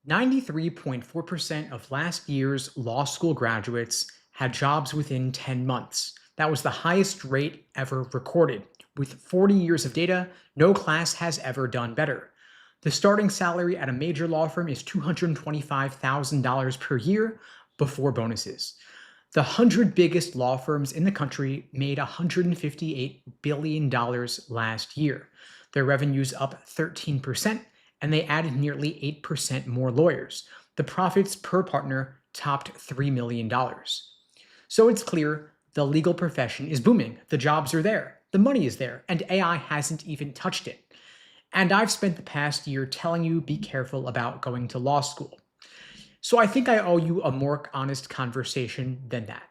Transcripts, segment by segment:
93.4% of last year's law school graduates had jobs within 10 months. That was the highest rate ever recorded. With 40 years of data, no class has ever done better. The starting salary at a major law firm is $225,000 per year before bonuses. The 100 biggest law firms in the country made $158 billion last year. Their revenues up 13%, and they added nearly 8% more lawyers. The profits per partner topped $3 million. So it's clear the legal profession is booming. The jobs are there, the money is there, and AI hasn't even touched it. And I've spent the past year telling you be careful about going to law school. So I think I owe you a more honest conversation than that.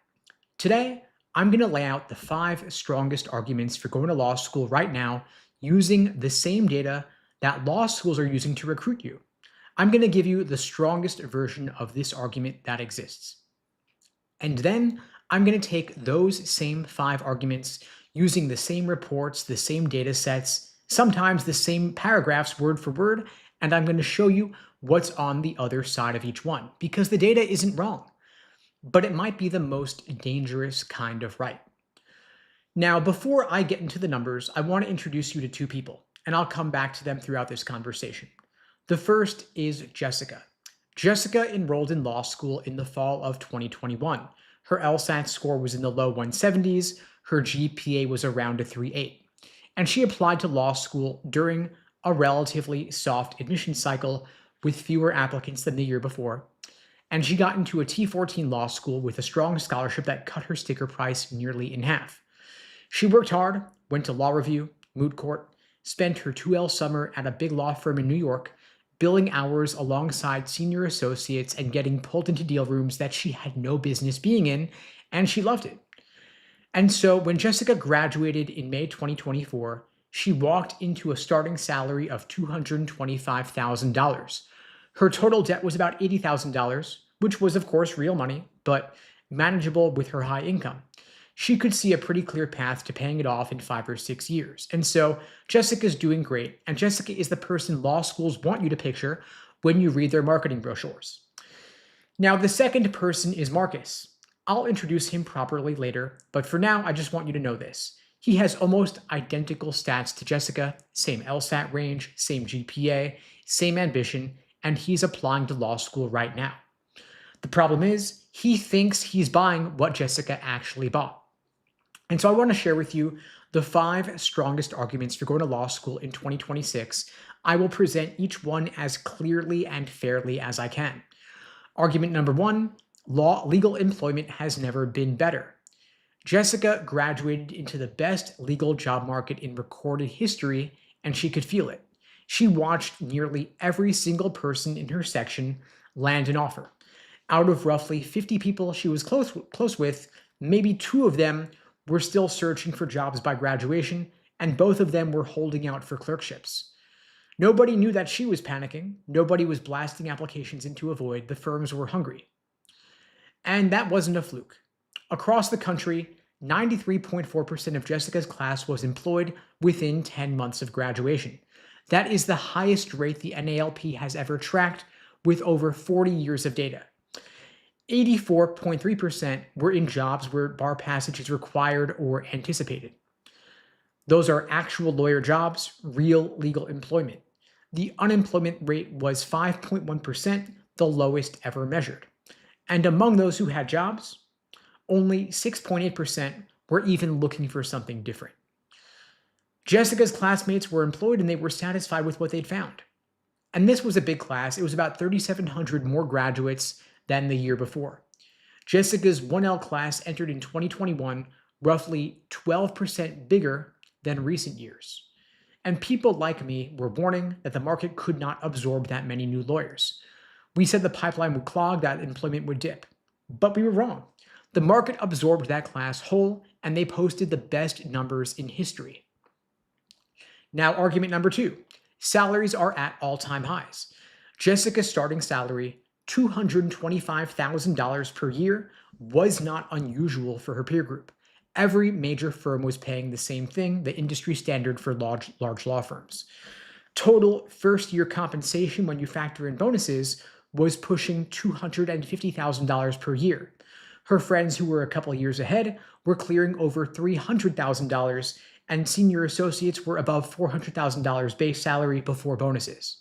Today, I'm going to lay out the 5 strongest arguments for going to law school right now using the same data that law schools are using to recruit you. I'm going to give you the strongest version of this argument that exists. And then I'm going to take those same 5 arguments using the same reports, the same data sets, sometimes the same paragraphs word for word, and I'm going to show you what's on the other side of each one, because the data isn't wrong, but it might be the most dangerous kind of right. Now, before I get into the numbers, I want to introduce you to 2 people, and I'll come back to them throughout this conversation. The first is Jessica. Jessica enrolled in law school in the fall of 2021. Her LSAT score was in the low 170s, her GPA was around a 3.8, and she applied to law school during a relatively soft admission cycle with fewer applicants than the year before, and she got into a T14 law school with a strong scholarship that cut her sticker price nearly in half. She worked hard, went to law review, moot court, spent her 2L summer at a big law firm in New York, billing hours alongside senior associates and getting pulled into deal rooms that she had no business being in, and she loved it. And so when Jessica graduated in May 2024, she walked into a starting salary of $225,000. Her total debt was about $80,000, which was of course real money, but manageable with her high income. She could see a pretty clear path to paying it off in 5 or 6 years. And so Jessica's doing great, and Jessica is the person law schools want you to picture when you read their marketing brochures. Now, the second person is Marcus. I'll introduce him properly later, but for now, I just want you to know this. He has almost identical stats to Jessica, same LSAT range, same GPA, same ambition, and he's applying to law school right now. The problem is, he thinks he's buying what Jessica actually bought. And so I want to share with you the 5 strongest arguments for going to law school in 2026. I will present each one as clearly and fairly as I can. Argument number 1, legal employment has never been better. Jessica graduated into the best legal job market in recorded history, and she could feel it. She watched nearly every single person in her section land an offer. Out of roughly 50 people she was close with, maybe 2 of them were still searching for jobs by graduation, and both of them were holding out for clerkships. Nobody knew that she was panicking. Nobody was blasting applications into a void. The firms were hungry. And that wasn't a fluke. Across the country, 93.4% of Jessica's class was employed within 10 months of graduation. That is the highest rate the NALP has ever tracked, with over 40 years of data. 84.3% were in jobs where bar passage is required or anticipated. Those are actual lawyer jobs, real legal employment. The unemployment rate was 5.1%, the lowest ever measured. And among those who had jobs, only 6.8% were even looking for something different. Jessica's classmates were employed and they were satisfied with what they'd found. And this was a big class. It was about 3,700 more graduates than the year before. Jessica's 1L class entered in 2021, roughly 12% bigger than recent years. And people like me were warning that the market could not absorb that many new lawyers. We said the pipeline would clog, that employment would dip. But we were wrong. The market absorbed that class whole, and they posted the best numbers in history. Now, argument number 2. Salaries are at all-time highs. Jessica's starting salary, $225,000 per year, was not unusual for her peer group. Every major firm was paying the same thing, the industry standard for large law firms. Total first-year compensation when you factor in bonuses was pushing $250,000 per year. Her friends who were a couple years ahead were clearing over $300,000, and senior associates were above $400,000 base salary before bonuses.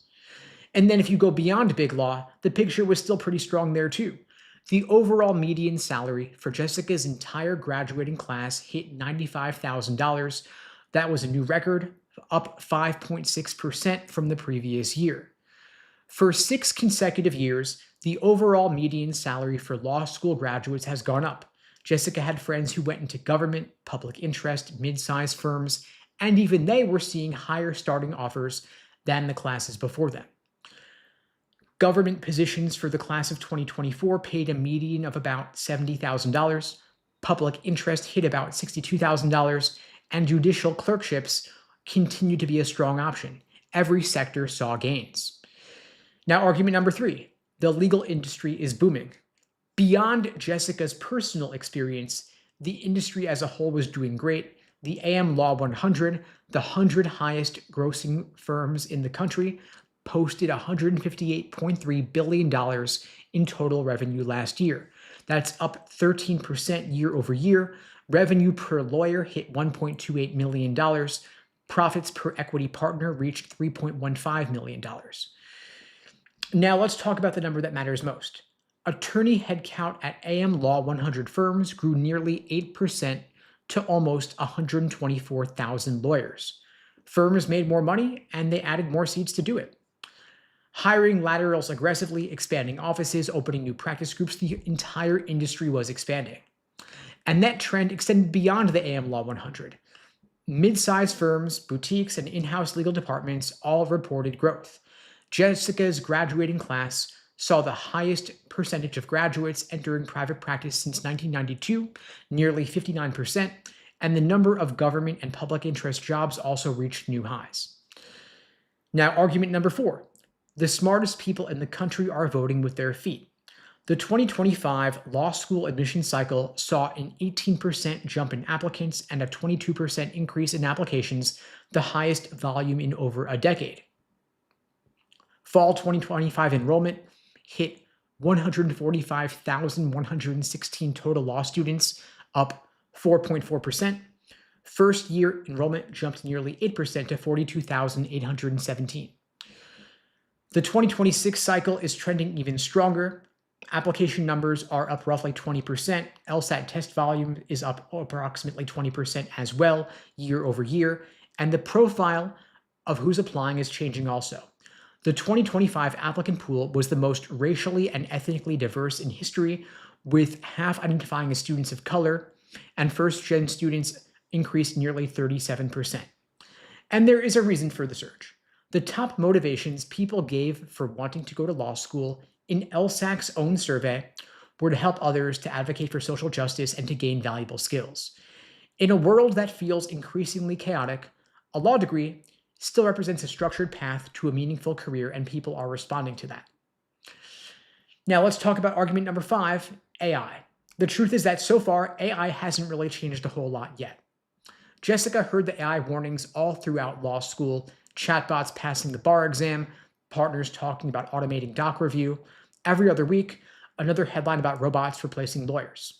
And then if you go beyond Big Law, the picture was still pretty strong there too. The overall median salary for Jessica's entire graduating class hit $95,000. That was a new record, up 5.6% from the previous year. For 6 consecutive years, the overall median salary for law school graduates has gone up. Jessica had friends who went into government, public interest, mid-sized firms, and even they were seeing higher starting offers than the classes before them. Government positions for the class of 2024 paid a median of about $70,000. Public interest hit about $62,000, and judicial clerkships continued to be a strong option. Every sector saw gains. Now, argument number 3, the legal industry is booming. Beyond Jessica's personal experience, the industry as a whole was doing great. The AM Law 100, the 100 highest grossing firms in the country, posted $158.3 billion in total revenue last year. That's up 13% year over year. Revenue per lawyer hit $1.28 million. Profits per equity partner reached $3.15 million. Now let's talk about the number that matters most. Attorney headcount at AM Law 100 firms grew nearly 8% to almost 124,000 lawyers. Firms made more money and they added more seats to do it. Hiring laterals aggressively, expanding offices, opening new practice groups, the entire industry was expanding. And that trend extended beyond the AM Law 100. Mid-sized firms, boutiques, and in-house legal departments all reported growth. Jessica's graduating class saw the highest percentage of graduates entering private practice since 1992, nearly 59%, and the number of government and public interest jobs also reached new highs. Now, argument number 4. The smartest people in the country are voting with their feet. The 2025 law school admission cycle saw an 18% jump in applicants and a 22% increase in applications, the highest volume in over a decade. Fall 2025 enrollment hit 145,116 total law students, up 4.4%. First year enrollment jumped nearly 8% to 42,817. The 2026 cycle is trending even stronger. Application numbers are up roughly 20%. LSAT test volume is up approximately 20% as well, year over year. And the profile of who's applying is changing also. The 2025 applicant pool was the most racially and ethnically diverse in history, with half identifying as students of color, and first-gen students increased nearly 37%. And there is a reason for the surge. The top motivations people gave for wanting to go to law school in LSAC's own survey were to help others, to advocate for social justice, and to gain valuable skills. In a world that feels increasingly chaotic, a law degree still represents a structured path to a meaningful career, and people are responding to that. Now let's talk about argument number 5, AI. The truth is that so far, AI hasn't really changed a whole lot yet. Jessica heard the AI warnings all throughout law school, chatbots passing the bar exam, partners talking about automating doc review. Every other week, another headline about robots replacing lawyers.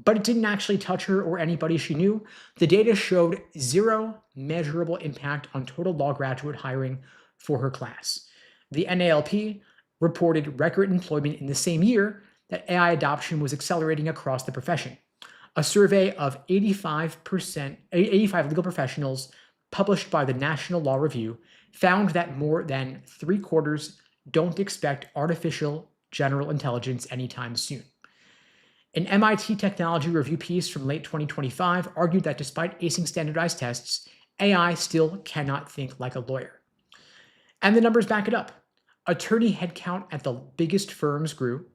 But it didn't actually touch her or anybody she knew. The data showed zero measurable impact on total law graduate hiring for her class. The NALP reported record employment in the same year that AI adoption was accelerating across the profession. A survey of 85 legal professionals published by the National Law Review found that more than 3/4 don't expect artificial general intelligence anytime soon. An MIT Technology Review piece from late 2025 argued that despite acing standardized tests, AI still cannot think like a lawyer. And the numbers back it up. Attorney headcount at the biggest firms grew.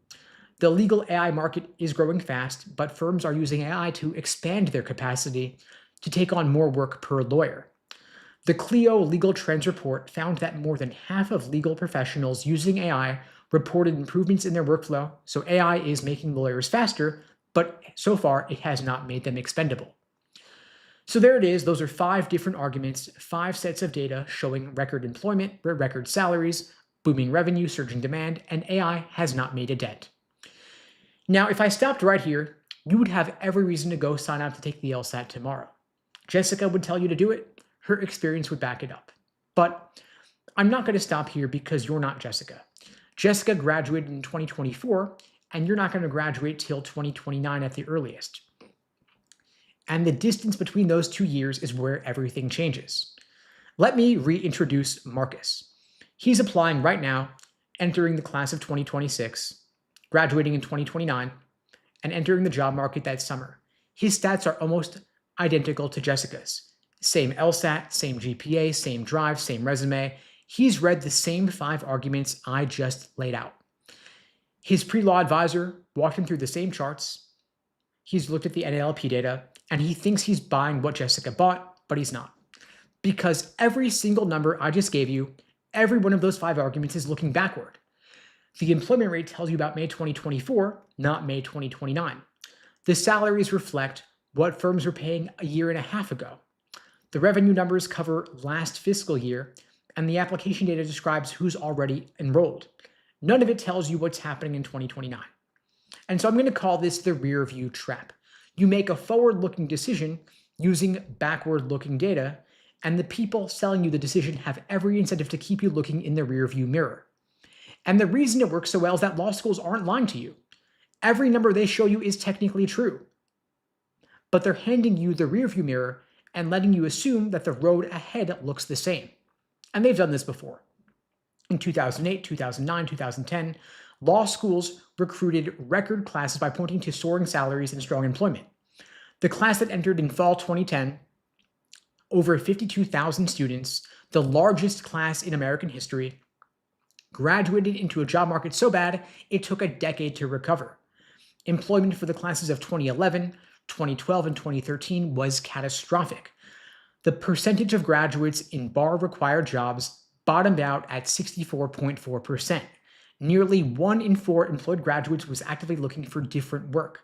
The legal AI market is growing fast, but firms are using AI to expand their capacity to take on more work per lawyer. The Clio Legal Trends report found that more than half of legal professionals using AI reported improvements in their workflow, so AI is making lawyers faster, but so far it has not made them expendable. So there it is. Those are 5 different arguments, 5 sets of data showing record employment, record salaries, booming revenue, surging demand, and AI has not made a dent. Now, if I stopped right here, you would have every reason to go sign up to take the LSAT tomorrow. Jessica would tell you to do it. Her experience would back it up. But I'm not going to stop here because you're not Jessica. Jessica graduated in 2024, and you're not going to graduate till 2029 at the earliest. And the distance between those 2 years is where everything changes. Let me reintroduce Marcus. He's applying right now, entering the class of 2026, graduating in 2029, and entering the job market that summer. His stats are almost identical to Jessica's. Same LSAT, same GPA, same drive, same resume. He's read the same 5 arguments I just laid out. His pre-law advisor walked him through the same charts. He's looked at the NALP data, and he thinks he's buying what Jessica bought, but he's not. Because every single number I just gave you, every one of those 5 arguments is looking backward. The employment rate tells you about May 2024, not May 2029. The salaries reflect what firms were paying a year and a half ago. The revenue numbers cover last fiscal year, and the application data describes who's already enrolled. None of it tells you what's happening in 2029. And so I'm going to call this the rear view trap. You make a forward-looking decision using backward-looking data, and the people selling you the decision have every incentive to keep you looking in the rear view mirror. And the reason it works so well is that law schools aren't lying to you. Every number they show you is technically true. But they're handing you the rear view mirror and letting you assume that the road ahead looks the same. And they've done this before. In 2008, 2009, 2010, law schools recruited record classes by pointing to soaring salaries and strong employment. The class that entered in fall 2010, over 52,000 students, the largest class in American history, graduated into a job market so bad it took a decade to recover. Employment for the classes of 2011, 2012, and 2013 was catastrophic. The percentage of graduates in bar-required jobs bottomed out at 64.4%. Nearly 1 in 4 employed graduates was actively looking for different work.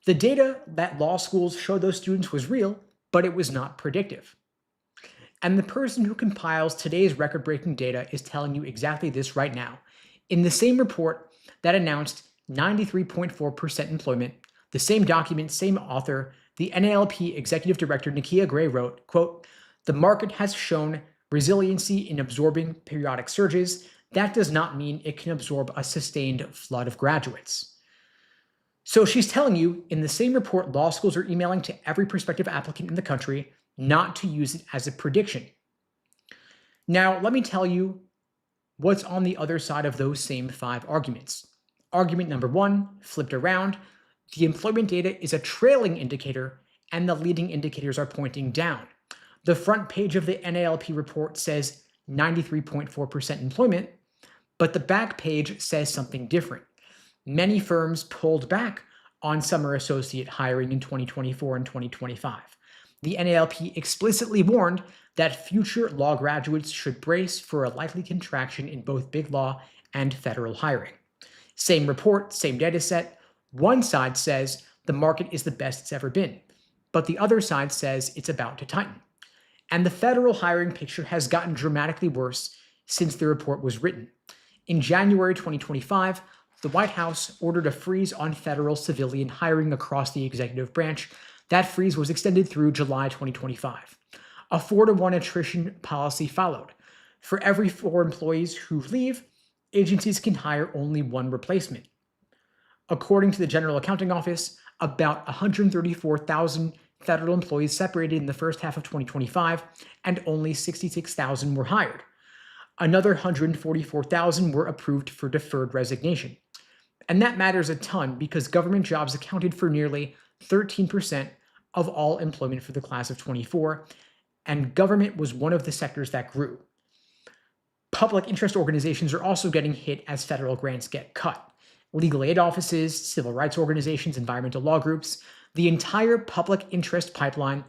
The data that law schools showed those students was real, but it was not predictive. And the person who compiles today's record-breaking data is telling you exactly this right now. In the same report that announced 93.4% employment, the same document, same author, the NALP Executive Director Nakia Gray wrote, quote, "The market has shown resiliency in absorbing periodic surges. That does not mean it can absorb a sustained flood of graduates." So she's telling you in the same report law schools are emailing to every prospective applicant in the country not to use it as a prediction. Now, let me tell you what's on the other side of those same 5 arguments. Argument number 1, flipped around, the employment data is a trailing indicator and the leading indicators are pointing down. The front page of the NALP report says 93.4% employment, but the back page says something different. Many firms pulled back on summer associate hiring in 2024 and 2025. The NALP explicitly warned that future law graduates should brace for a likely contraction in both big law and federal hiring. Same report, same data set. One side says the market is the best it's ever been, but the other side says it's about to tighten. And the federal hiring picture has gotten dramatically worse since the report was written. In January 2025, the White House ordered a freeze on federal civilian hiring across the executive branch. That freeze was extended through July 2025. A 4-to-1 attrition policy followed. For every 4 employees who leave, agencies can hire only 1 replacement. According to the General Accounting Office, about 134,000 federal employees separated in the first half of 2025, and only 66,000 were hired. Another 144,000 were approved for deferred resignation. And that matters a ton because government jobs accounted for nearly 13% of all employment for the class of 24, and government was one of the sectors that grew. Public interest organizations are also getting hit as federal grants get cut. Legal aid offices, civil rights organizations, environmental law groups, the entire public interest pipeline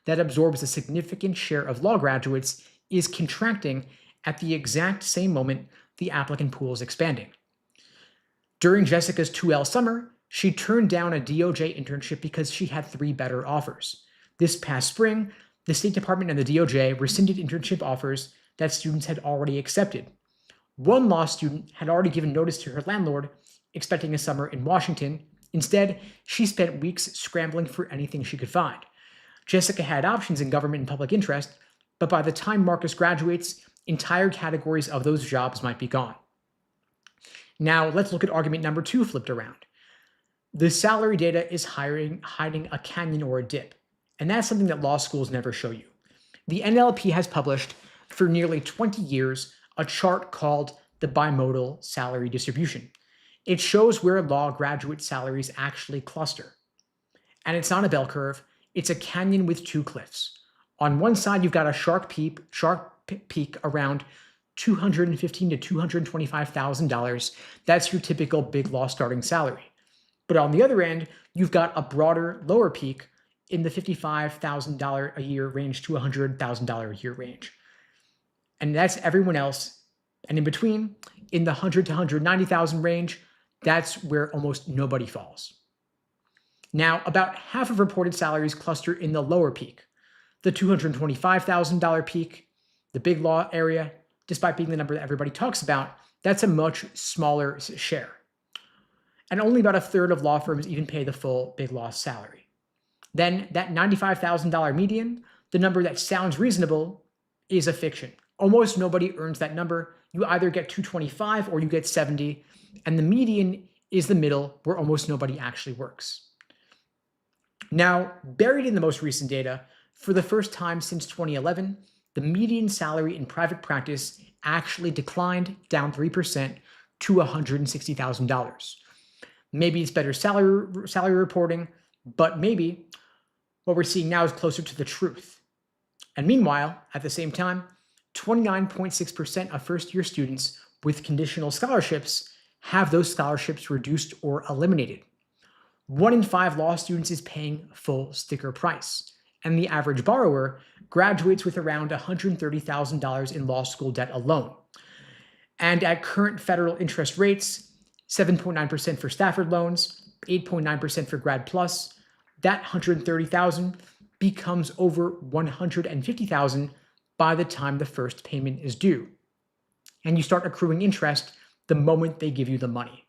that absorbs a significant share of law graduates is contracting at the exact same moment the applicant pool is expanding. During Jessica's 2L summer, she turned down a DOJ internship because she had 3 better offers. This past spring, the State Department and the DOJ rescinded internship offers that students had already accepted. One law student had already given notice to her landlord, expecting a summer in Washington. Instead, she spent weeks scrambling for anything she could find. Jessica had options in government and public interest, but by the time Marcus graduates, entire categories of those jobs might be gone. Now, let's look at argument number 2 flipped around. The salary data is hiding a canyon or a dip, and that's something that law schools never show you. The NLP has published for nearly 20 years a chart called the bimodal salary distribution. It shows where law graduate salaries actually cluster. And it's not a bell curve, it's a canyon with 2 cliffs. On one side, you've got a sharp peak around $215,000 to $225,000. That's your typical big law starting salary. But on the other end, you've got a broader, lower peak in the $55,000 a year range to $100,000 a year range. And that's everyone else. And in between, in the $100,000 to $190,000 range, that's where almost nobody falls. Now, about half of reported salaries cluster in the lower peak. The $225,000 peak, the big law area, despite being the number that everybody talks about, that's a much smaller share. And only about a third of law firms even pay the full big law salary. Then that $95,000 median, the number that sounds reasonable, is a fiction. Almost nobody earns that number. You either get 225 or you get 70, and the median is the middle where almost nobody actually works. Now, buried in the most recent data, for the first time since 2011, the median salary in private practice actually declined down 3% to $160,000. Maybe it's better salary reporting, but maybe what we're seeing now is closer to the truth. And meanwhile, at the same time, 29.6% of first-year students with conditional scholarships have those scholarships reduced or eliminated. 1 in 5 law students is paying full sticker price, and the average borrower graduates with around $130,000 in law school debt alone. And at current federal interest rates, 7.9% for Stafford loans, 8.9% for Grad Plus, that $130,000 becomes over $150,000 by the time the first payment is due. And you start accruing interest the moment they give you the money.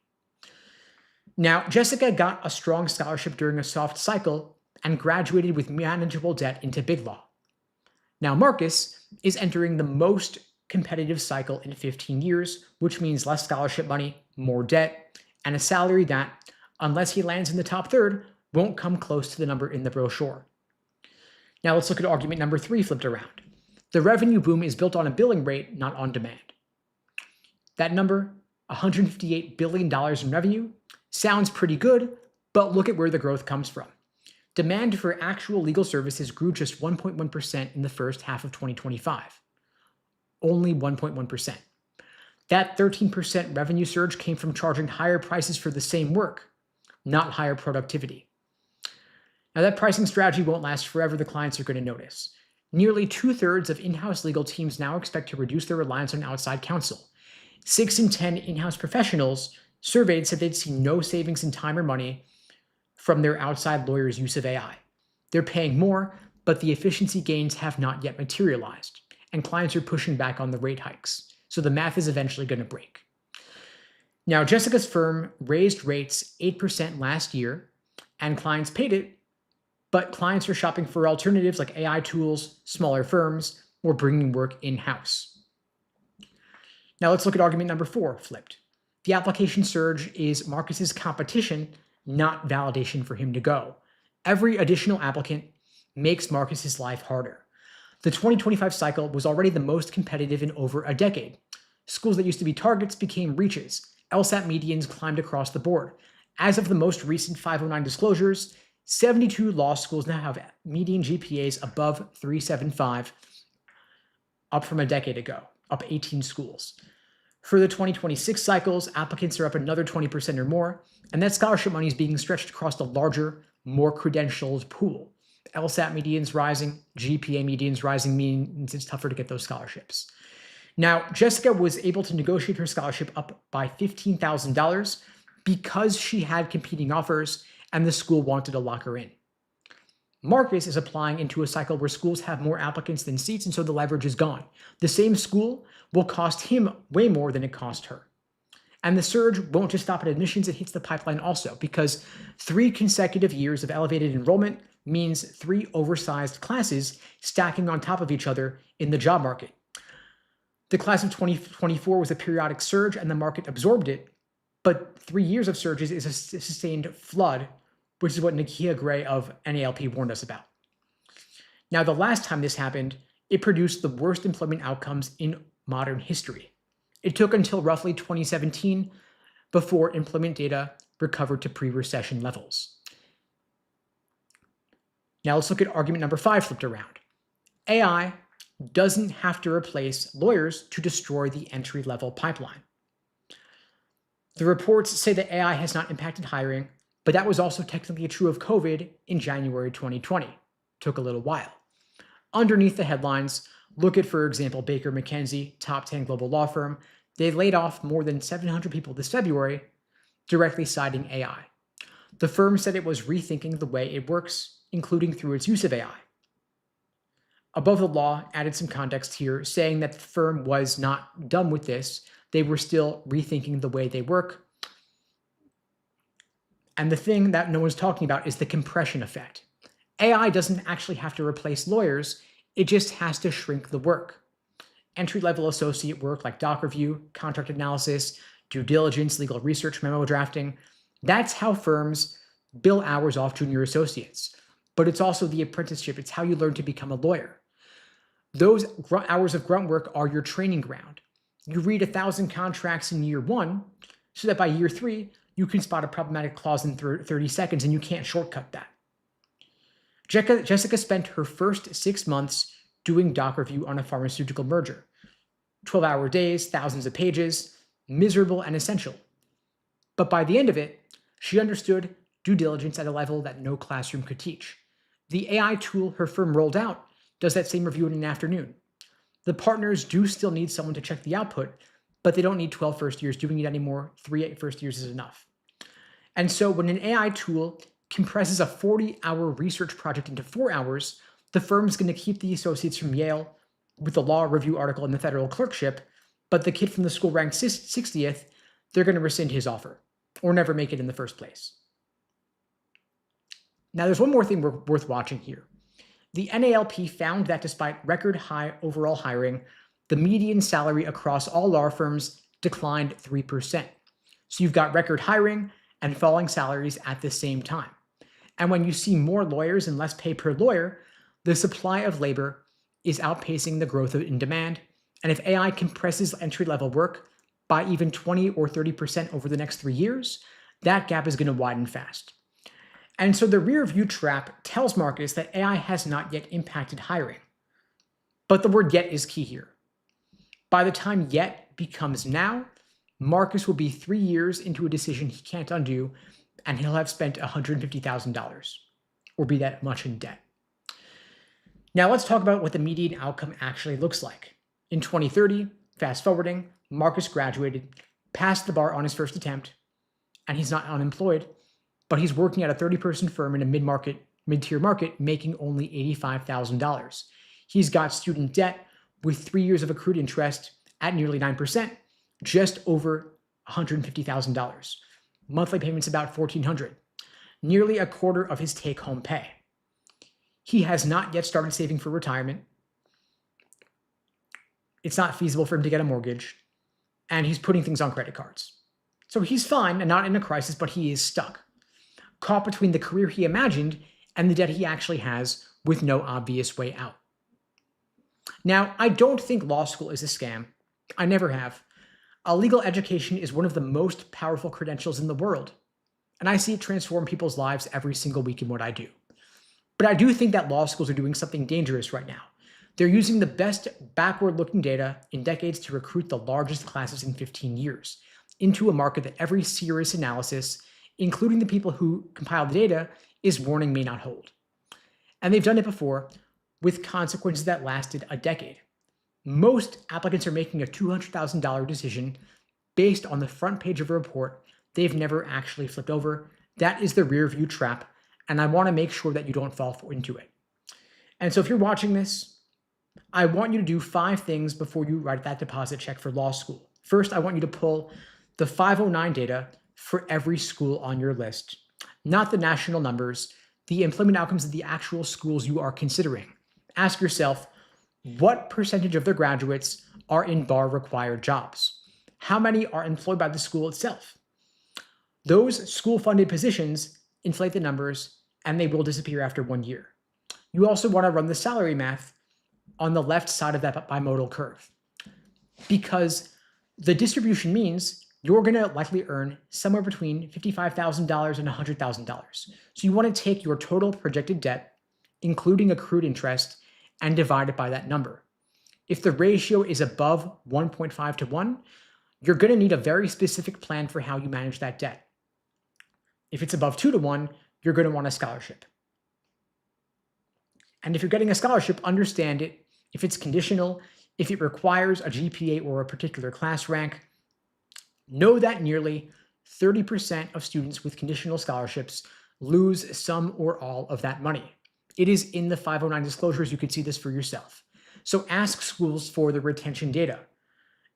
Now, Jessica got a strong scholarship during a soft cycle and graduated with manageable debt into big law. Now, Marcus is entering the most competitive cycle in 15 years, which means less scholarship money, more debt, and a salary that, unless he lands in the top third, won't come close to the number in the brochure. Now let's look at argument number 3 flipped around. The revenue boom is built on a billing rate, not on demand. That number, $158 billion in revenue, sounds pretty good, but look at where the growth comes from. Demand for actual legal services grew just 1.1% in the first half of 2025. Only 1.1%. That 13% revenue surge came from charging higher prices for the same work, not higher productivity. Now, that pricing strategy won't last forever, the clients are going to notice. Nearly 2/3 of in-house legal teams now expect to reduce their reliance on outside counsel. 6 in 10 in-house professionals surveyed said they'd see no savings in time or money from their outside lawyers' use of AI. They're paying more, but the efficiency gains have not yet materialized, and clients are pushing back on the rate hikes. So the math is eventually going to break. Now, Jessica's firm raised rates 8% last year, and clients paid it, but clients are shopping for alternatives like AI tools, smaller firms, or bringing work in-house. Now let's look at argument number 4, flipped. The application surge is Marcus's competition, not validation for him to go. Every additional applicant makes Marcus's life harder. The 2025 cycle was already the most competitive in over a decade. Schools that used to be targets became reaches. LSAT medians climbed across the board. As of the most recent 509 disclosures, 72 law schools now have median GPAs above 375, up from a decade ago, up 18 schools. For the 2026 cycles, applicants are up another 20% or more, and that scholarship money is being stretched across a larger, more credentialed pool. LSAT medians rising, GPA medians rising means it's tougher to get those scholarships. Now, Jessica was able to negotiate her scholarship up by $15,000 because she had competing offers and the school wanted to lock her in. Marcus is applying into a cycle where schools have more applicants than seats, and so the leverage is gone. The same school will cost him way more than it cost her. And the surge won't just stop at admissions, it hits the pipeline also, because 3 consecutive years of elevated enrollment means 3 oversized classes stacking on top of each other in the job market. The class of 2024 was a periodic surge and the market absorbed it, but 3 years of surges is a sustained flood, which is what Nakia Gray of NALP warned us about. Now, the last time this happened, it produced the worst employment outcomes in modern history. It took until roughly 2017 before employment data recovered to pre-recession levels. Now let's look at argument number 5 flipped around. AI doesn't have to replace lawyers to destroy the entry-level pipeline. The reports say that AI has not impacted hiring, but that was also technically true of COVID in January 2020. Took a little while. Underneath the headlines, look at, for example, Baker McKenzie, top 10 global law firm. They laid off more than 700 people this February, directly citing AI. The firm said it was rethinking the way it works, including through its use of AI. Above the Law added some context here, saying that the firm was not done with this. They were still rethinking the way they work. And the thing that no one's talking about is the compression effect. AI doesn't actually have to replace lawyers, it just has to shrink the work. Entry-level associate work like doc review, contract analysis, due diligence, legal research, memo drafting, that's how firms bill hours off junior associates. But it's also the apprenticeship, it's how you learn to become a lawyer. Those hours of grunt work are your training ground. You read 1,000 contracts in year 1, so that by year 3, you can spot a problematic clause in 30 seconds, and you can't shortcut that. Jessica spent her first 6 months doing doc review on a pharmaceutical merger. 12-hour days, thousands of pages, miserable and essential. But by the end of it, she understood due diligence at a level that no classroom could teach. The AI tool her firm rolled out does that same review in an afternoon. The partners do still need someone to check the output, but they don't need 12 first years doing it anymore. 3 first years is enough. And so when an AI tool compresses a 40-hour research project into 4 hours, the firm's going to keep the associates from Yale with the law review article in the federal clerkship, but the kid from the school ranked 60th, they're going to rescind his offer or never make it in the first place. Now, there's one more thing worth watching here. The NALP found that despite record high overall hiring, the median salary across all law firms declined 3%. So you've got record hiring and falling salaries at the same time. And when you see more lawyers and less pay per lawyer, the supply of labor is outpacing the growth in demand. And if AI compresses entry-level work by even 20 or 30% over the next 3 years, that gap is going to widen fast. And so the rear view trap tells Marcus that AI has not yet impacted hiring. But the word yet is key here. By the time yet becomes now, Marcus will be 3 years into a decision he can't undo, and he'll have spent $150,000 or be that much in debt. Now let's talk about what the median outcome actually looks like. In 2030, fast forwarding, Marcus graduated, passed the bar on his first attempt, and he's not unemployed, but he's working at a 30-person firm in a mid-tier market, making only $85,000. He's got student debt with 3 years of accrued interest at nearly 9%, just over $150,000. Monthly payments about $1,400, nearly a quarter of his take-home pay. He has not yet started saving for retirement. It's not feasible for him to get a mortgage, and he's putting things on credit cards. So he's fine and not in a crisis, but he is stuck, caught between the career he imagined and the debt he actually has with no obvious way out. Now, I don't think law school is a scam. I never have. A legal education is one of the most powerful credentials in the world, and I see it transform people's lives every single week in what I do. But I do think that law schools are doing something dangerous right now. They're using the best backward-looking data in decades to recruit the largest classes in 15 years into a market that every serious analysis, including the people who compile the data, is warning may not hold. And they've done it before with consequences that lasted a decade. Most applicants are making a $200,000 decision based on the front page of a report they've never actually flipped over. That is the rear view trap, and I want to make sure that you don't fall into it. And so if you're watching this, I want you to do 5 things before you write that deposit check for law school. First, I want you to pull the 509 data for every school on your list, not the national numbers, the employment outcomes of the actual schools you are considering. Ask yourself, what percentage of their graduates are in bar-required jobs? How many are employed by the school itself? Those school-funded positions inflate the numbers, and they will disappear after 1 year. You also want to run the salary math on the left side of that bimodal curve, because the distribution means you're going to likely earn somewhere between $55,000 and $100,000. So you want to take your total projected debt, including accrued interest, and divide it by that number. If the ratio is above 1.5 to 1, you're going to need a very specific plan for how you manage that debt. If it's above 2 to 1, you're going to want a scholarship. And if you're getting a scholarship, understand it. If it's conditional, if it requires a GPA or a particular class rank, know that nearly 30% of students with conditional scholarships lose some or all of that money. It is in the 509 disclosures. You can see this for yourself. So ask schools for the retention data.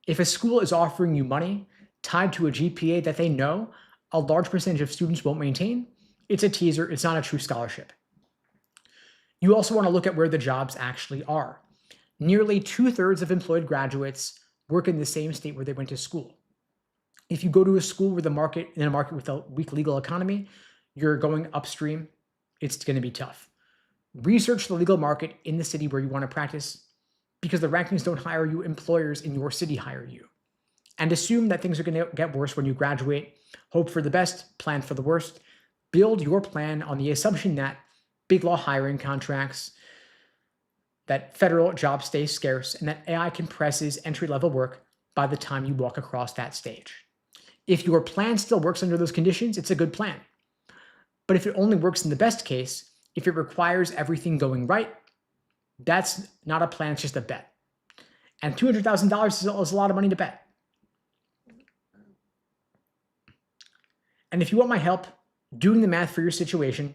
If a school is offering you money tied to a GPA that they know a large percentage of students won't maintain, it's a teaser. It's not a true scholarship. You also want to look at where the jobs actually are. Nearly 2/3 of employed graduates work in the same state where they went to school. If you go to a school where in a market with a weak legal economy, you're going upstream, it's going to be tough. Research the legal market in the city where you want to practice, because the rankings don't hire you, employers in your city hire you. And assume that things are going to get worse when you graduate. Hope for the best, plan for the worst. Build your plan on the assumption that big law hiring contracts, that federal jobs stay scarce, and that AI compresses entry-level work by the time you walk across that stage. If your plan still works under those conditions, it's a good plan. But if it only works in the best case, if it requires everything going right, that's not a plan, it's just a bet. And $200,000 is a lot of money to bet. And if you want my help doing the math for your situation,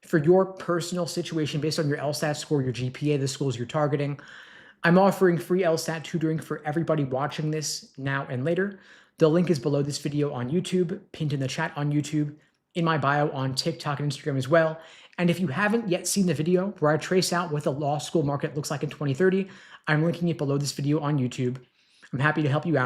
for your personal situation based on your LSAT score, your GPA, the schools you're targeting, I'm offering free LSAT tutoring for everybody watching this now and later. The link is below this video on YouTube, pinned in the chat on YouTube, in my bio on TikTok and Instagram as well. And if you haven't yet seen the video where I trace out what the law school market looks like in 2030, I'm linking it below this video on YouTube. I'm happy to help you out.